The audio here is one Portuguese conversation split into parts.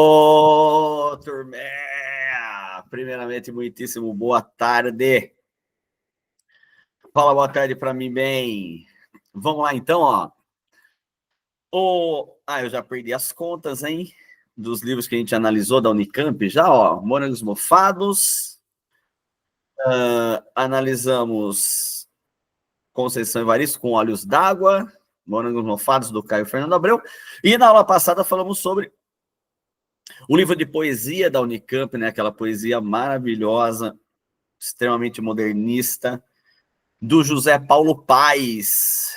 Ô, turma! Primeiramente, muitíssimo boa tarde. Fala boa tarde para mim bem. Vamos lá, então, ó. Eu já perdi as contas, hein? Dos livros que a gente analisou da Unicamp. Já, ó, Morangos Mofados. Analisamos Conceição Evaristo com Olhos d'Água. Morangos Mofados, do Caio Fernando Abreu. E na aula passada falamos sobre o livro de poesia da Unicamp, né? Aquela poesia maravilhosa, extremamente modernista, do José Paulo Paes.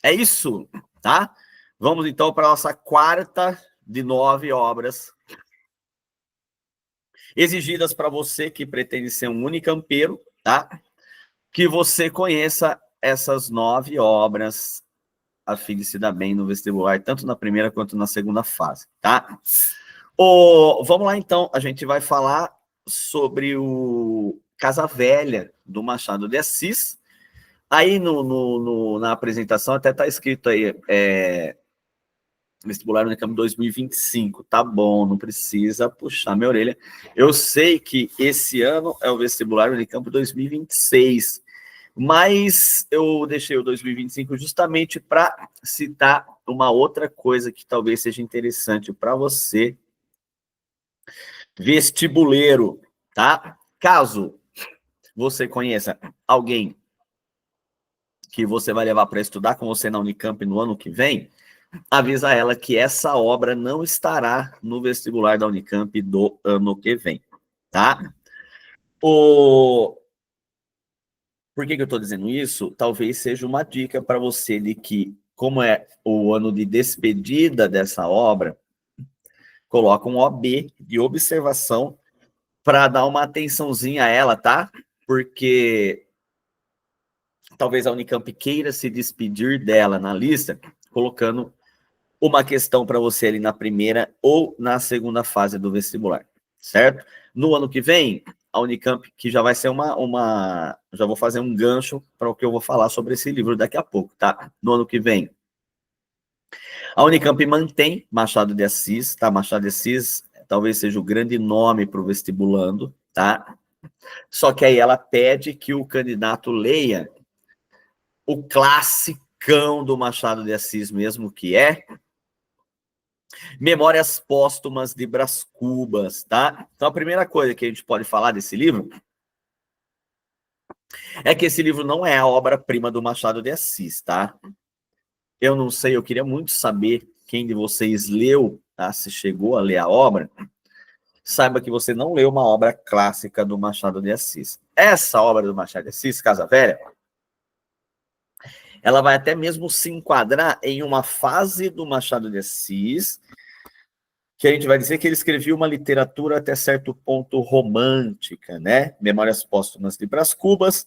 É isso, tá? Vamos então para a nossa quarta de 9 obras exigidas para você que pretende ser um unicampeiro, tá? Que você conheça essas 9 obras a fim de se dar bem no vestibular, tanto na primeira quanto na segunda fase, tá? Vamos lá, então. A gente vai falar sobre o Casa Velha, do Machado de Assis. Aí na apresentação até está escrito aí, vestibular Unicamp 2025. Tá bom, não precisa puxar minha orelha. Eu sei que esse ano é o vestibular Unicamp 2026, mas eu deixei o 2025 justamente para citar uma outra coisa que talvez seja interessante para você, vestibuleiro, tá? Caso você conheça alguém que você vai levar para estudar com você na Unicamp no ano que vem, avisa ela que essa obra não estará no vestibular da Unicamp do ano que vem, tá? Por que eu estou dizendo isso? Talvez seja uma dica para você de que, como é o ano de despedida dessa obra, coloca um OB de observação para dar uma atençãozinha a ela, tá? Porque talvez a Unicamp queira se despedir dela na lista, colocando uma questão para você ali na primeira ou na segunda fase do vestibular, certo? No ano que vem, a Unicamp, que já vai ser já vou fazer um gancho para o que eu vou falar sobre esse livro daqui a pouco, tá? No ano que vem, a Unicamp mantém Machado de Assis, tá? Machado de Assis talvez seja o grande nome para o vestibulando, tá? Só que aí ela pede que o candidato leia o classicão do Machado de Assis mesmo, que é Memórias Póstumas de Brás Cubas, tá? Então, a primeira coisa que a gente pode falar desse livro é que esse livro não é a obra-prima do Machado de Assis, tá? Eu não sei, eu queria muito saber quem de vocês leu, tá? Se chegou a ler a obra, saiba que você não leu uma obra clássica do Machado de Assis. Essa obra do Machado de Assis, Casa Velha, ela vai até mesmo se enquadrar em uma fase do Machado de Assis que a gente vai dizer que ele escrevia uma literatura até certo ponto romântica, né? Memórias Póstumas de Brás Cubas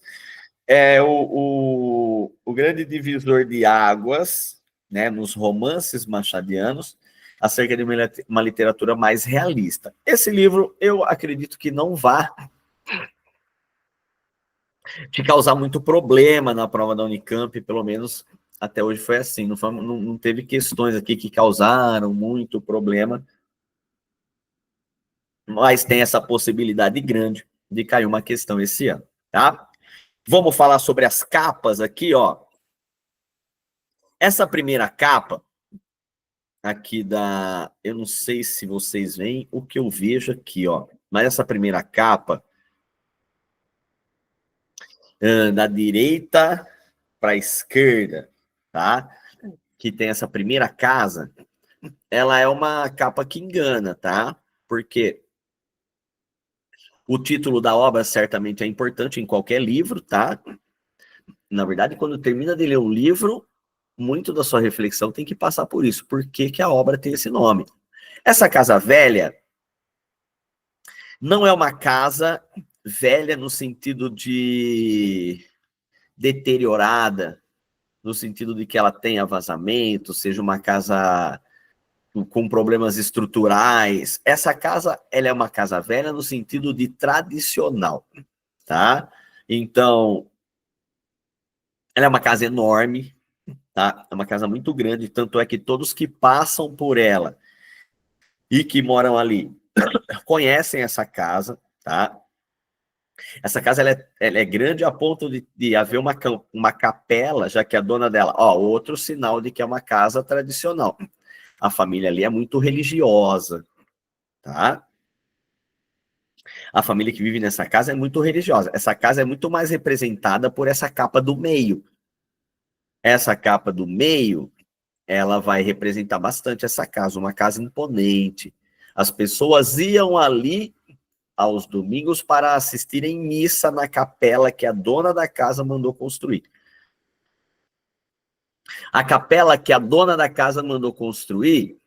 é o grande divisor de águas, né, nos romances machadianos, acerca de uma literatura mais realista. Esse livro, eu acredito que não vá te causar muito problema na prova da Unicamp, pelo menos até hoje foi assim. Não teve questões aqui que causaram muito problema, mas tem essa possibilidade grande de cair uma questão esse ano, tá? Vamos falar sobre as capas aqui, ó. Essa primeira capa aqui eu não sei se vocês veem o que eu vejo aqui, ó. Mas essa primeira capa, da direita para a esquerda, tá? Que tem essa primeira casa, ela é uma capa que engana, tá? Porque o título da obra certamente é importante em qualquer livro, tá? Na verdade, quando termina de ler um livro, muito da sua reflexão tem que passar por isso. Por que que a obra tem esse nome? Essa casa velha não é uma casa velha no sentido de deteriorada, no sentido de que ela tenha vazamento, seja uma casa com problemas estruturais. Essa casa, ela é uma casa velha no sentido de tradicional, tá? Então, ela é uma casa enorme, tá? É uma casa muito grande, tanto é que todos que passam por ela e que moram ali conhecem essa casa, tá? Essa casa ela é grande a ponto de haver uma capela, já que a dona dela, ó, outro sinal de que é uma casa tradicional. A família ali é muito religiosa, tá? A família que vive nessa casa é muito religiosa. Essa casa é muito mais representada por essa capa do meio. Essa capa do meio, ela vai representar bastante essa casa, uma casa imponente. As pessoas iam ali aos domingos para assistirem missa na capela que a dona da casa mandou construir. A capela que a dona da casa mandou construir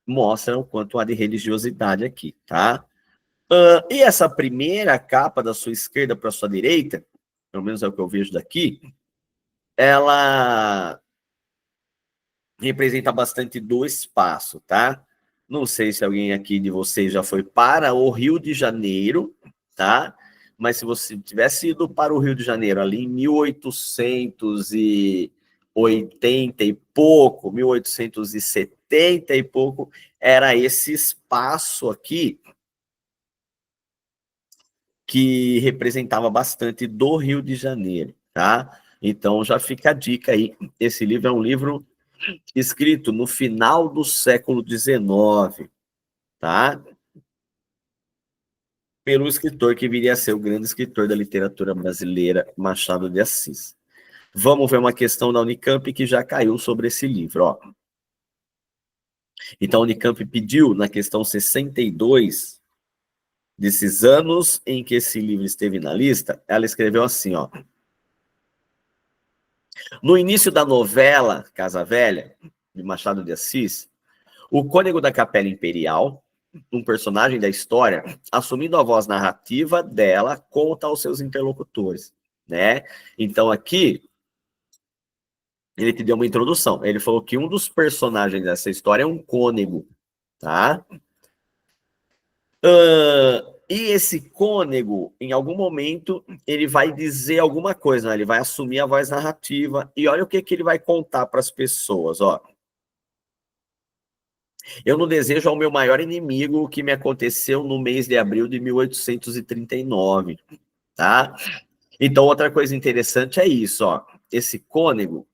mostra o quanto há de religiosidade aqui, tá? E essa primeira capa da sua esquerda para a sua direita, pelo menos é o que eu vejo daqui, ela representa bastante do espaço, tá? Não sei se alguém aqui de vocês já foi para o Rio de Janeiro, tá? Mas se você tivesse ido para o Rio de Janeiro ali em 1880 e pouco, 1870 e pouco, era esse espaço aqui que representava bastante do Rio de Janeiro, tá? Então já fica a dica aí. Esse livro é um livro escrito no final do século XIX, tá? Pelo escritor que viria a ser o grande escritor da literatura brasileira, Machado de Assis. Vamos ver uma questão da Unicamp que já caiu sobre esse livro, ó. Então, a Unicamp pediu, na questão 62, desses anos em que esse livro esteve na lista, ela escreveu assim, ó. No início da novela Casa Velha, de Machado de Assis, o cônego da Capela Imperial, um personagem da história, assumindo a voz narrativa dela, conta aos seus interlocutores, né? Então aqui ele te deu uma introdução. Ele falou que um dos personagens dessa história é um cônego, tá? E esse cônego, em algum momento, ele vai dizer alguma coisa, né? Ele vai assumir a voz narrativa e olha o que ele vai contar para as pessoas, ó. Eu não desejo ao meu maior inimigo o que me aconteceu no mês de abril de 1839, tá? Então, outra coisa interessante é isso, ó. Esse cônego,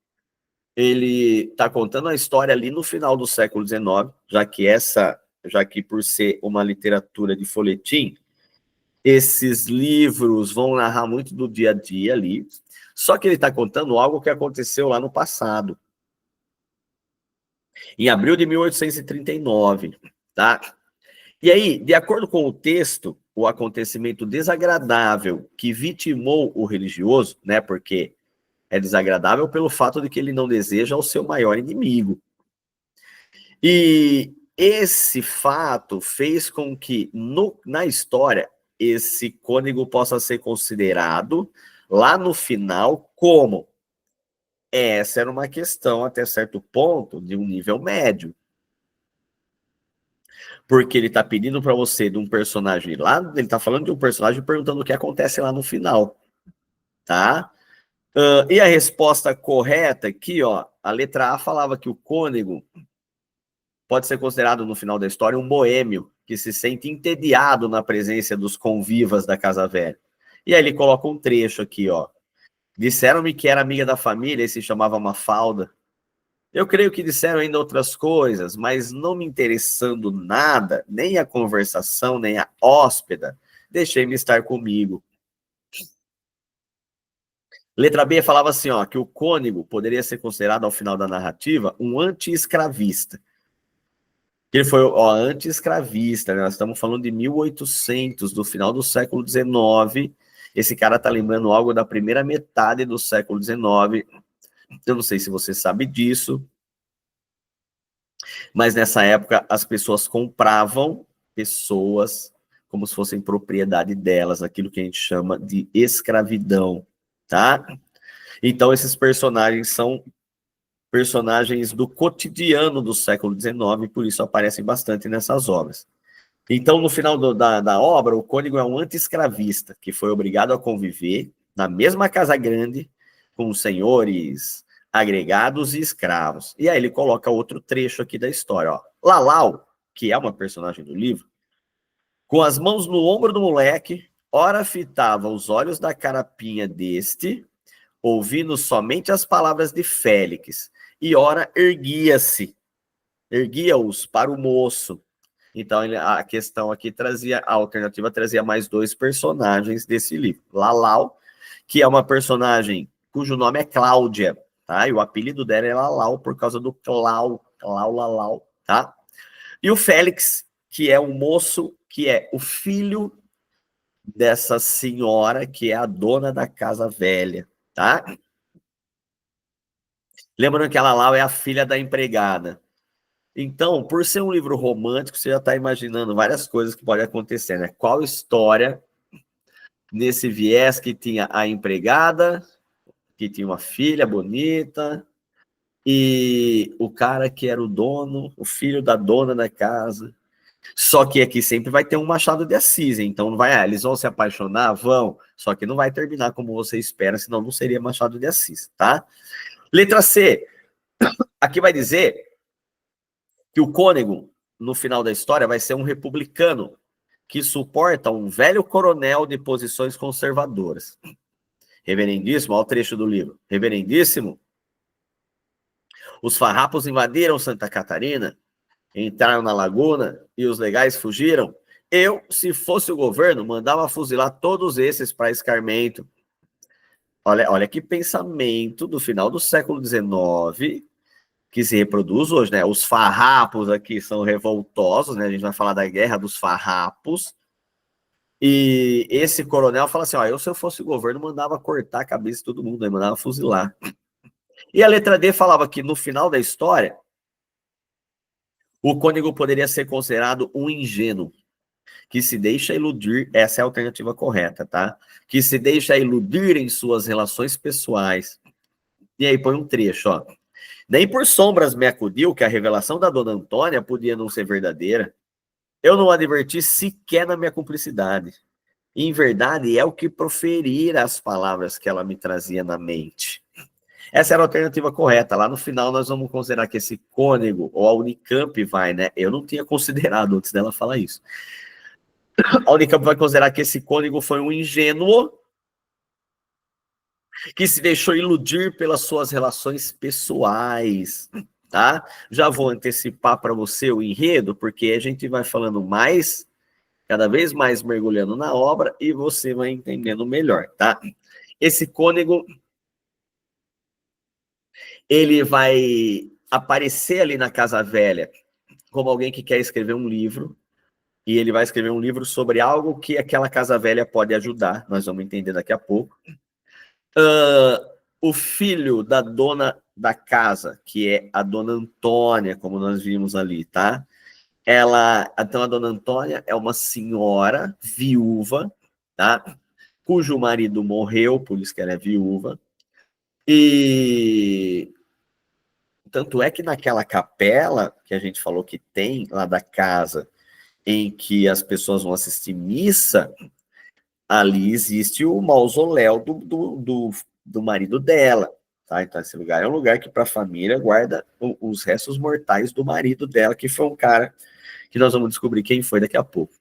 ele está contando a história ali no final do século XIX, já que por ser uma literatura de folhetim, esses livros vão narrar muito do dia a dia ali, só que ele está contando algo que aconteceu lá no passado, em abril de 1839, tá? E aí, de acordo com o texto, o acontecimento desagradável que vitimou o religioso, né, porque é desagradável pelo fato de que ele não deseja o seu maior inimigo. E esse fato fez com que, na história, esse cônego possa ser considerado, lá no final, como essa era uma questão, até certo ponto, de um nível médio. Porque ele está pedindo para você de um personagem lá, ele está falando de um personagem perguntando o que acontece lá no final, tá? E a resposta correta aqui, ó, a letra A falava que o cônego pode ser considerado, no final da história, um boêmio que se sente entediado na presença dos convivas da Casa Velha. E aí ele coloca um trecho aqui, ó. Disseram-me que era amiga da família e se chamava Mafalda. Eu creio que disseram ainda outras coisas, mas não me interessando nada, nem a conversação, nem a hóspeda, deixei-me estar comigo. Letra B falava assim, ó, que o cônego poderia ser considerado, ao final da narrativa, um anti-escravista. Ele foi, ó, anti-escravista, né? Nós estamos falando de 1800, do final do século XIX. Esse cara tá lembrando algo da primeira metade do século XIX. Eu não sei se você sabe disso, mas nessa época as pessoas compravam pessoas como se fossem propriedade delas, aquilo que a gente chama de escravidão, tá? Então esses personagens são personagens do cotidiano do século XIX, por isso aparecem bastante nessas obras. Então, no final da obra, o cônego é um anti-escravista que foi obrigado a conviver na mesma casa grande com os senhores agregados e escravos. E aí ele coloca outro trecho aqui da história, ó. Lalau que é uma personagem do livro, com as mãos no ombro do moleque, ora fitava os olhos da carapinha deste, ouvindo somente as palavras de Félix, e ora erguia-os para o moço. Então, a questão aqui trazia, a alternativa trazia mais 2 personagens desse livro. Lalau, que é uma personagem cujo nome é Cláudia, tá? E o apelido dela é Lalau por causa do Lalau, tá? E o Félix, que é o moço, que é o filho dessa senhora, que é a dona da casa velha, tá? Lembrando que a Lalau é a filha da empregada. Então, por ser um livro romântico, você já está imaginando várias coisas que podem acontecer, né? Qual história nesse viés que tinha a empregada, que tinha uma filha bonita, e o cara que era o dono, o filho da dona da casa. Só que aqui sempre vai ter um Machado de Assis, então não vai, eles vão se apaixonar? Vão, só que não vai terminar como você espera, senão não seria Machado de Assis, tá? Letra C, aqui vai dizer que o cônego, no final da história, vai ser um republicano que suporta um velho coronel de posições conservadoras. Reverendíssimo, olha o trecho do livro. Reverendíssimo, os farrapos invadiram Santa Catarina, entraram na laguna e os legais fugiram. Eu, se fosse o governo, mandava fuzilar todos esses para escarmento. Olha que pensamento do final do século XIX que se reproduz hoje, né? Os farrapos aqui são revoltosos, né? A gente vai falar da guerra dos farrapos. E esse coronel fala assim, ó, eu se eu fosse o governo mandava cortar a cabeça de todo mundo, né? Mandava fuzilar. E a letra D falava que no final da história, o cônego poderia ser considerado um ingênuo, que se deixa iludir, essa é a alternativa correta, tá? Que se deixa iludir em suas relações pessoais. E aí põe um trecho, ó. Nem por sombras me acudiu que a revelação da dona Antônia podia não ser verdadeira. Eu não adverti sequer na minha cumplicidade. Em verdade, é o que proferir as palavras que ela me trazia na mente. Essa era a alternativa correta. Lá no final, nós vamos considerar que esse cônego, ou a Unicamp vai, né? Eu não tinha considerado antes dela falar isso. A Unicamp vai considerar que esse cônego foi um ingênuo que se deixou iludir pelas suas relações pessoais, tá? Já vou antecipar para você o enredo, porque a gente vai falando mais, cada vez mais mergulhando na obra, e você vai entendendo melhor, tá? Esse cônego, ele vai aparecer ali na Casa Velha como alguém que quer escrever um livro, e ele vai escrever um livro sobre algo que aquela Casa Velha pode ajudar, nós vamos entender daqui a pouco. O filho da dona da casa, que é a dona Antônia, como nós vimos ali, tá? Então a dona Antônia é uma senhora viúva, tá? Cujo marido morreu, por isso que ela é viúva. E tanto é que naquela capela que a gente falou que tem lá da casa, em que as pessoas vão assistir missa, ali existe o mausoléu do marido dela. Tá? Então, esse lugar é um lugar que, para a família, guarda os restos mortais do marido dela, que foi um cara que nós vamos descobrir quem foi daqui a pouco.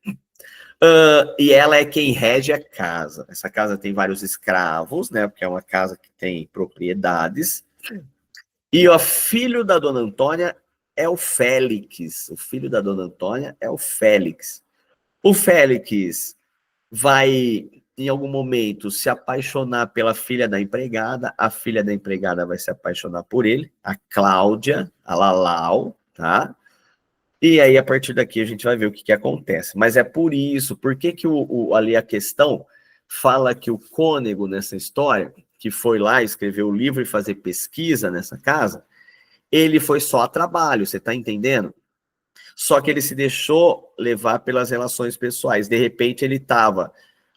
E ela é quem rege a casa. Essa casa tem vários escravos, né? Porque é uma casa que tem propriedades. E o filho da dona Antônia é o Félix. O filho da dona Antônia é o Félix. O Félix vai, em algum momento, se apaixonar pela filha da empregada, a filha da empregada vai se apaixonar por ele, a Cláudia, a Lalau, tá? E aí, a partir daqui, a gente vai ver o que acontece. Mas é por isso, por que ali a questão fala que o cônego nessa história, que foi lá escrever o livro e fazer pesquisa nessa casa, ele foi só a trabalho, você tá entendendo? Só que ele se deixou levar pelas relações pessoais. De repente, ele estava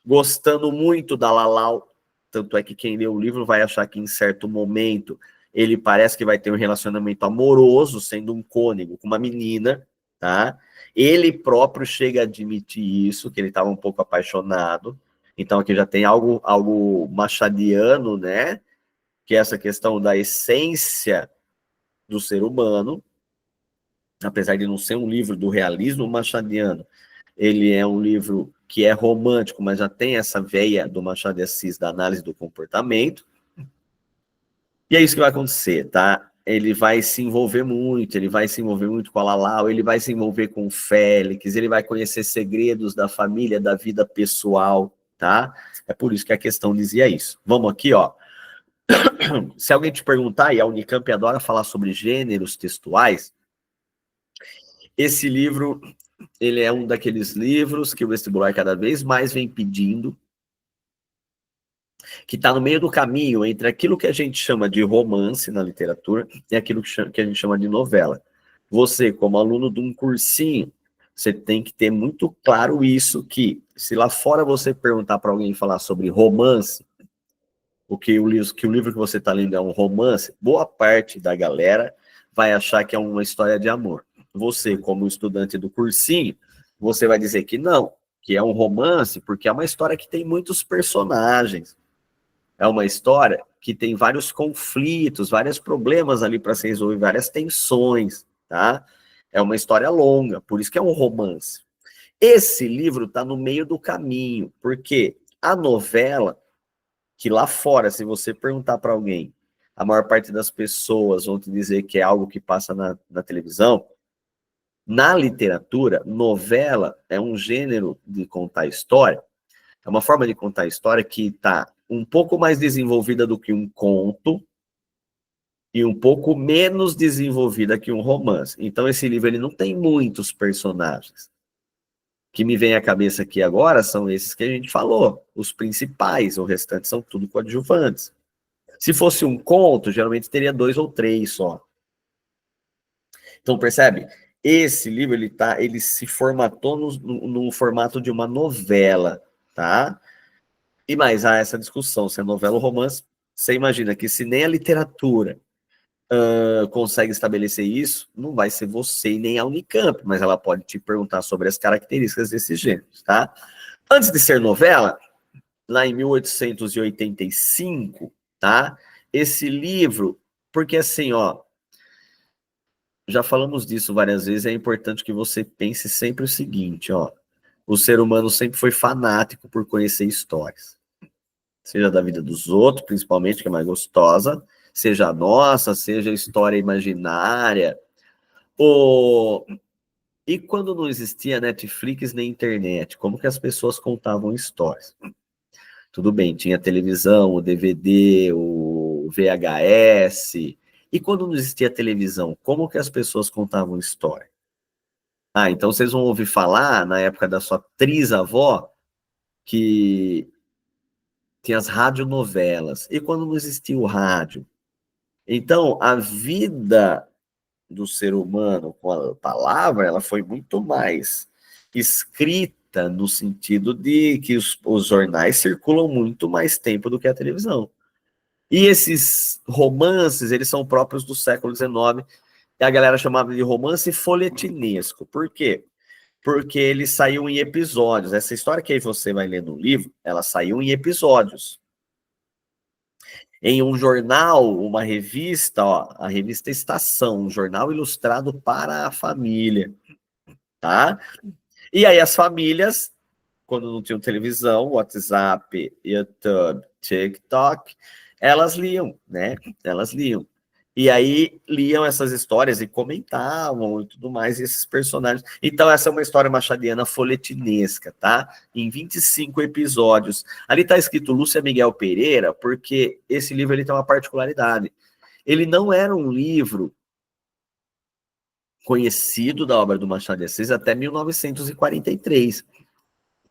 gostando muito da Lalau, tanto é que quem lê o livro vai achar que em certo momento ele parece que vai ter um relacionamento amoroso, sendo um cônego com uma menina, tá? Ele próprio chega a admitir isso, que ele estava um pouco apaixonado. Então aqui já tem algo machadiano, né? Que é essa questão da essência do ser humano. apesar de não ser um livro do realismo machadiano, ele é um livro que é romântico, mas já tem essa veia do Machado de Assis da análise do comportamento. E é isso que vai acontecer, tá? Ele vai se envolver muito, ele vai se envolver muito com a Lalau, ele vai se envolver com o Félix, ele vai conhecer segredos da família, da vida pessoal, tá? É por isso que a questão dizia isso. Vamos aqui, ó. Se alguém te perguntar, e a Unicamp adora falar sobre gêneros textuais, esse livro, ele é um daqueles livros que o vestibular cada vez mais vem pedindo, que está no meio do caminho entre aquilo que a gente chama de romance na literatura e aquilo que a gente chama de novela. Você, como aluno de um cursinho, você tem que ter muito claro isso, que se lá fora você perguntar para alguém falar sobre romance, o livro que você está lendo é um romance, boa parte da galera vai achar que é uma história de amor. Você, como estudante do cursinho, você vai dizer que não, que é um romance, porque é uma história que tem muitos personagens. É uma história que tem vários conflitos, vários problemas ali para se resolver, várias tensões, tá? É uma história longa, por isso que é um romance. Esse livro está no meio do caminho, porque a novela, que lá fora, se você perguntar para alguém, a maior parte das pessoas vão te dizer que é algo que passa na televisão. Na literatura, novela é um gênero de contar história, é uma forma de contar história que está um pouco mais desenvolvida do que um conto e um pouco menos desenvolvida que um romance. Então, esse livro ele não tem muitos personagens. O que me vem à cabeça aqui agora são esses que a gente falou, os principais, o restante são tudo coadjuvantes. Se fosse um conto, geralmente teria 2 ou 3 só. Então, percebe? Esse livro, ele se formatou no formato de uma novela, tá? E mais, há essa discussão, se é novela ou romance. Você imagina que se nem a literatura consegue estabelecer isso, não vai ser você e nem a Unicamp, mas ela pode te perguntar sobre as características desses gêneros, tá? Antes de ser novela, lá em 1885, tá? Esse livro, porque assim, ó, já falamos disso várias vezes, é importante que você pense sempre o seguinte, ó, o ser humano sempre foi fanático por conhecer histórias. Seja da vida dos outros, principalmente, que é mais gostosa, seja a nossa, seja a história imaginária. E quando não existia Netflix nem internet, como que as pessoas contavam histórias? Tudo bem, tinha televisão, o DVD, o VHS. E quando não existia televisão, como que as pessoas contavam história? Ah, então vocês vão ouvir falar, na época da sua trisavó, que tinha as radionovelas. E quando não existia o rádio? Então, a vida do ser humano com a palavra, ela foi muito mais escrita no sentido de que os jornais circulam muito mais tempo do que a televisão. E esses romances, eles são próprios do século XIX, e a galera chamava de romance folhetinesco. Por quê? Porque eles saíam em episódios. Essa história que aí você vai ler no livro, ela saiu em episódios. Em um jornal, uma revista, ó, a revista Estação, um jornal ilustrado para a família, tá? E aí as famílias, quando não tinham televisão, WhatsApp, YouTube, TikTok, elas liam, né? Elas liam. E aí liam essas histórias e comentavam e tudo mais, e esses personagens. Então, essa é uma história machadiana folhetinesca, tá? Em 25 episódios. Ali está escrito Lúcia Miguel Pereira, porque esse livro ele tem uma particularidade. Ele não era um livro conhecido da obra do Machado de Assis até 1943,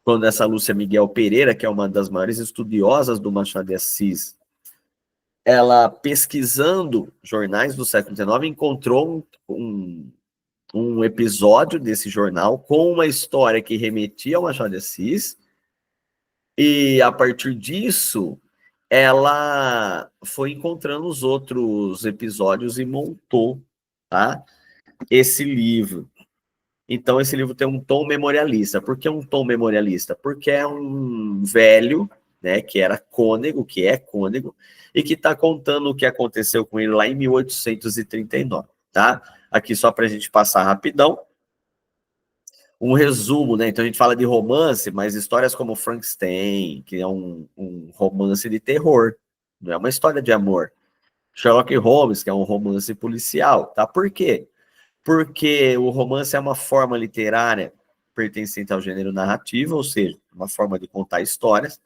quando essa Lúcia Miguel Pereira, que é uma das maiores estudiosas do Machado de Assis, ela, pesquisando jornais do século XIX, encontrou um episódio desse jornal com uma história que remetia ao Machado de Assis, e a partir disso, ela foi encontrando os outros episódios e montou, tá, esse livro. Então, esse livro tem um tom memorialista. Por que um tom memorialista? Porque é um velho, né, que era cônego, que é cônego, e que está contando o que aconteceu com ele lá em 1839, tá? aqui só para a gente passar rapidão, um resumo, né? Então a gente fala de romance, mas histórias como Frankenstein, que é um romance de terror, não é uma história de amor. Sherlock Holmes, que é um romance policial, tá? Por quê? Porque o romance é uma forma literária pertencente ao gênero narrativo, ou seja, uma forma de contar histórias,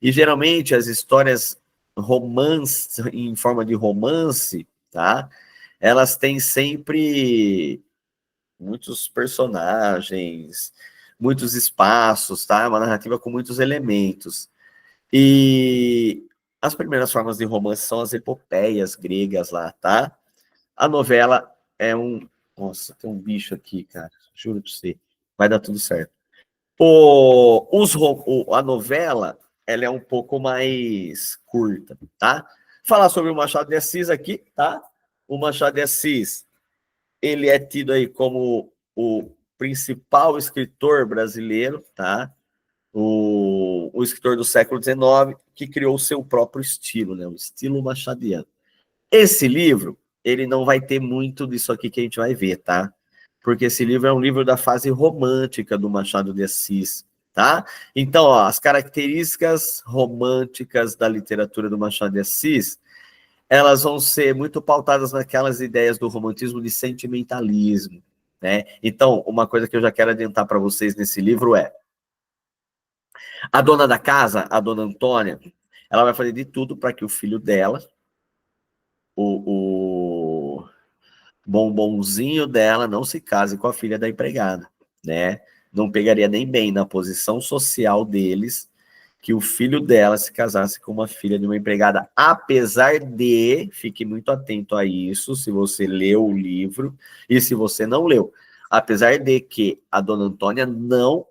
e geralmente as histórias romance, em forma de romance, tá? Elas têm sempre muitos personagens, muitos espaços, tá? Uma narrativa com muitos elementos. E as primeiras formas de romance são as epopeias gregas lá, tá? A novela é um... Nossa, tem um bicho aqui, cara. Juro pra você. Vai dar tudo certo. A novela, ela é um pouco mais curta, tá? Falar sobre o Machado de Assis aqui, tá? O Machado de Assis, ele é tido aí como o principal escritor brasileiro, tá? O escritor do século XIX, que criou o seu próprio estilo, né? O estilo machadiano. Esse livro, ele não vai ter muito disso aqui que a gente vai ver, tá? Porque esse livro é um livro da fase romântica do Machado de Assis, tá? Então, ó, as características românticas da literatura do Machado de Assis, elas vão ser muito pautadas naquelas ideias do romantismo de sentimentalismo, né? Então, uma coisa que eu já quero adiantar para vocês nesse livro é a dona da casa, a dona Antônia, ela vai fazer de tudo para que o filho dela, o bombonzinho dela, não se case com a filha da empregada, né? Não pegaria nem bem na posição social deles que o filho dela se casasse com uma filha de uma empregada, apesar de, fique muito atento a isso, se você leu o livro e se você não leu, apesar de que a dona Antônia não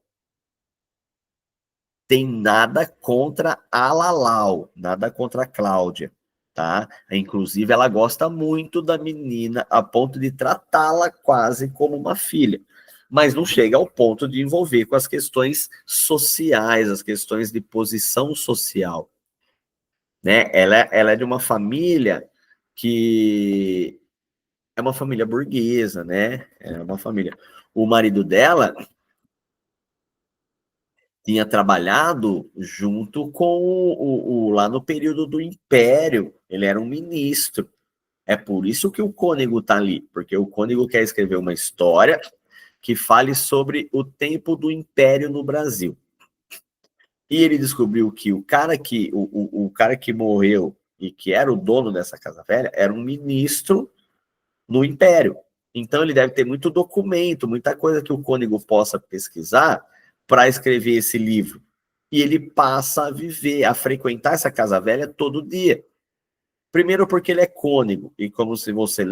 tem nada contra a Lalau, nada contra a Cláudia, tá? Inclusive, ela gosta muito da menina, a ponto de tratá-la quase como uma filha, mas não chega ao ponto de envolver com as questões sociais, as questões de posição social, né? Ela é de uma família que é uma família burguesa, né? É uma família. O marido dela tinha trabalhado junto com lá no período do Império, ele era um ministro. É por isso que o Cônego está ali, porque o Cônego quer escrever uma história que fale sobre o tempo do Império no Brasil. E ele descobriu que o cara que morreu e que era o dono dessa casa velha era um ministro no Império. Então ele deve ter muito documento, muita coisa que o Cônego possa pesquisar para escrever esse livro. E ele passa a viver, a frequentar essa casa velha todo dia. Primeiro porque ele é cônego, e como se você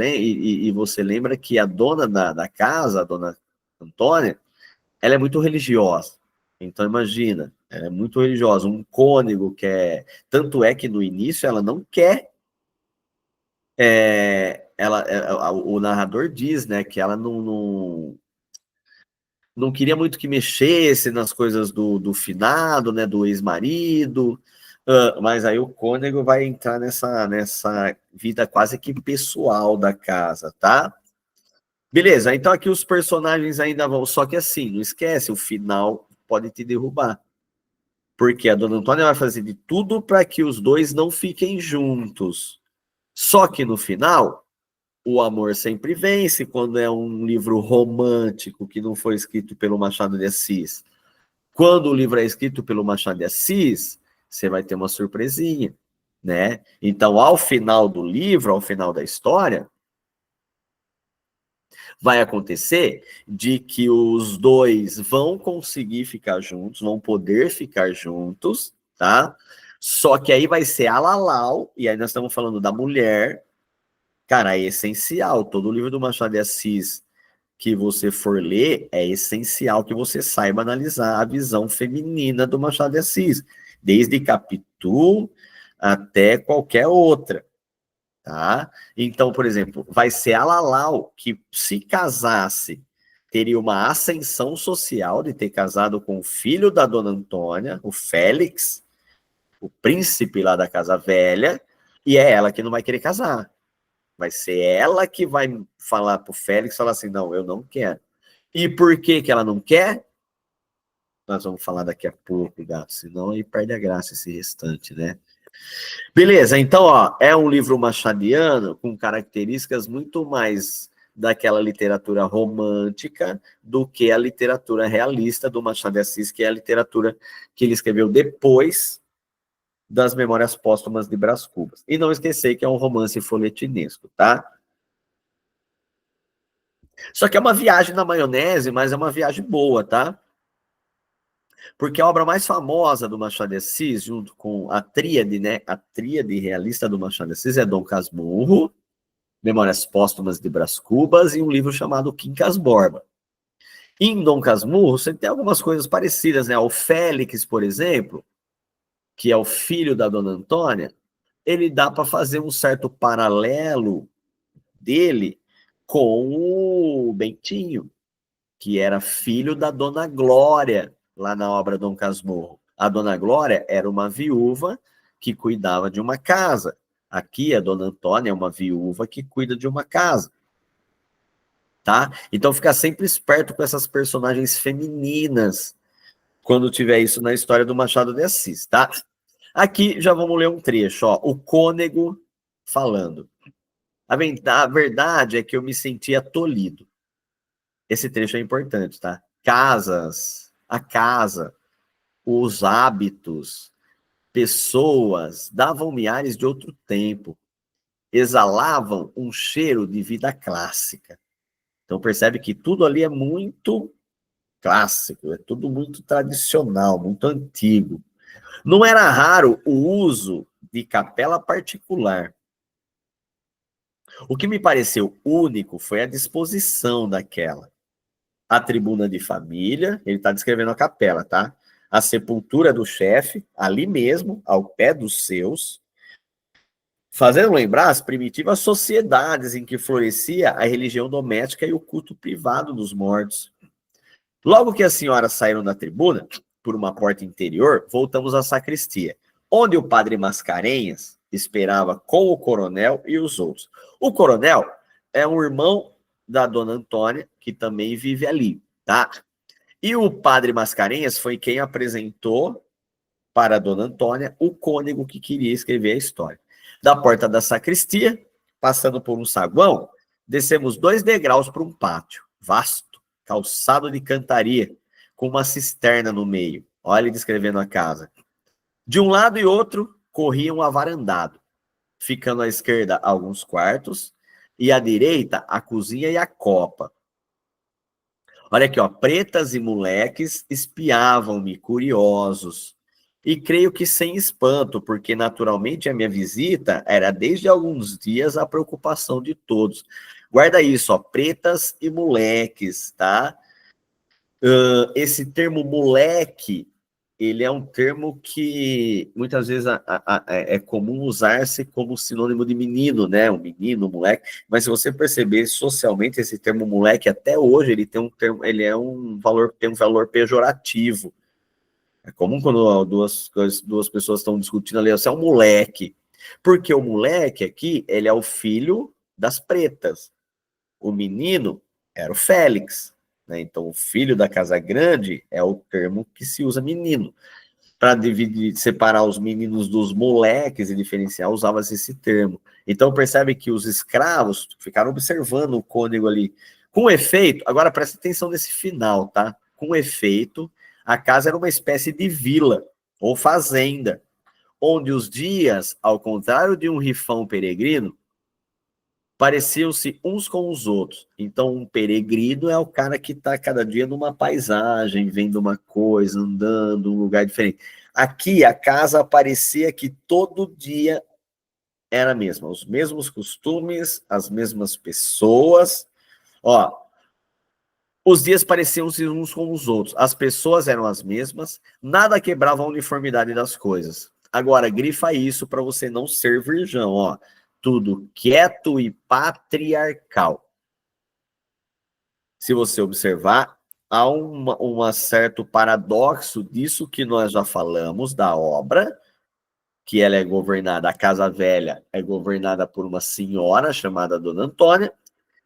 você lembra que a dona da casa, a dona Antônia, ela é muito religiosa. Então imagina, ela é muito religiosa, um cônego quer, tanto é que no início ela não quer, o narrador diz, né, que ela não queria muito que mexesse nas coisas do finado, né, do ex-marido, mas aí o cônego vai entrar nessa vida quase que pessoal da casa, tá? Beleza, então aqui os personagens ainda vão, só que assim, não esquece, o final pode te derrubar, porque a dona Antônia vai fazer de tudo para que os dois não fiquem juntos, só que no final o amor sempre vence quando é um livro romântico que não foi escrito pelo Machado de Assis. Quando o livro é escrito pelo Machado de Assis, você vai ter uma surpresinha, né? Então, ao final do livro, ao final da história, vai acontecer de que os dois vão conseguir ficar juntos, vão poder ficar juntos, tá? Só que aí vai ser a Lalau, e aí nós estamos falando da mulher. Cara, é essencial. Todo o livro do Machado de Assis que você for ler, é essencial que você saiba analisar a visão feminina do Machado de Assis, desde Capitu até qualquer outra, tá? Então, por exemplo, vai ser a Lalau que, se casasse, teria uma ascensão social de ter casado com o filho da dona Antônia, o Félix, o príncipe lá da Casa Velha, e é ela que não vai querer casar. Vai ser ela que vai falar pro Félix, falar assim, não, eu não quero. E por que que ela não quer? Nós vamos falar daqui a pouco, gato, senão aí perde a graça esse restante, né? Beleza, então, ó, é um livro machadiano com características muito mais daquela literatura romântica do que a literatura realista do Machado de Assis, que é a literatura que ele escreveu depois das Memórias Póstumas de Brás Cubas. E não esquecer que é um romance folhetinesco, tá? Só que é uma viagem na maionese, mas é uma viagem boa, tá? Porque a obra mais famosa do Machado de Assis, junto com a tríade, né? A tríade realista do Machado de Assis é Dom Casmurro, Memórias Póstumas de Brás Cubas e um livro chamado Quincas Borba. Em Dom Casmurro, você tem algumas coisas parecidas, né? O Félix, por exemplo, que é o filho da Dona Antônia, ele dá para fazer um certo paralelo dele com o Bentinho, que era filho da Dona Glória, lá na obra Dom Casmurro. A Dona Glória era uma viúva que cuidava de uma casa. Aqui, a Dona Antônia é uma viúva que cuida de uma casa. Tá? Então, fica sempre esperto com essas personagens femininas quando tiver isso na história do Machado de Assis, tá? Aqui já vamos ler um trecho, ó. O Cônego falando. A verdade é que eu me sentia tolhido. Esse trecho é importante, tá? A casa, os hábitos, pessoas davam-me ares de outro tempo, exalavam um cheiro de vida clássica. Então percebe que tudo ali é muito clássico, é tudo muito tradicional, muito antigo. Não era raro o uso de capela particular. O que me pareceu único foi a disposição daquela. A tribuna de família, ele está descrevendo a capela, tá? A sepultura do chefe, ali mesmo, ao pé dos seus, fazendo lembrar as primitivas sociedades em que florescia a religião doméstica e o culto privado dos mortos. Logo que as senhoras saíram da tribuna, por uma porta interior, voltamos à sacristia, onde o padre Mascarenhas esperava com o coronel e os outros. O coronel é um irmão da dona Antônia, que também vive ali, tá? E o padre Mascarenhas foi quem apresentou para a dona Antônia o cônego que queria escrever a história. Da porta da sacristia, passando por um saguão, descemos 2 degraus para um pátio vasto, calçado de cantaria, com uma cisterna no meio. Olha ele descrevendo a casa. De um lado e outro, corria um avarandado, ficando à esquerda alguns quartos, e à direita a cozinha e a copa. Olha aqui, ó, pretas e moleques espiavam-me, curiosos. E creio que sem espanto, porque naturalmente a minha visita era desde alguns dias a preocupação de todos. Guarda isso, ó, pretas e moleques, tá? Esse termo moleque, ele é um termo que muitas vezes é comum usar-se como sinônimo de menino, né? Um menino, um moleque. Mas se você perceber socialmente esse termo moleque, até hoje ele tem um termo, ele é tem um valor pejorativo. É comum quando duas pessoas estão discutindo ali, você é um moleque. Porque o moleque aqui, ele é o filho das pretas. O menino era o Félix. Né? Então, o filho da casa grande é o termo que se usa menino. Para separar os meninos dos moleques e diferenciar, usava-se esse termo. Então, percebe que os escravos ficaram observando o cônego ali. Com efeito, agora presta atenção nesse final, tá? Com efeito, a casa era uma espécie de vila ou fazenda, onde os dias, ao contrário de um rifão peregrino, pareciam-se uns com os outros. Então, um peregrino é o cara que está cada dia numa paisagem, vendo uma coisa, andando, um lugar diferente. Aqui, a casa parecia que todo dia era a mesma, os mesmos costumes, as mesmas pessoas. Ó, os dias pareciam-se uns com os outros, as pessoas eram as mesmas, nada quebrava a uniformidade das coisas. Agora, grifa isso para você não ser virgão, ó. Tudo quieto e patriarcal. Se você observar, há um certo paradoxo disso que nós já falamos da obra, que ela é governada, a Casa Velha é governada por uma senhora chamada Dona Antônia,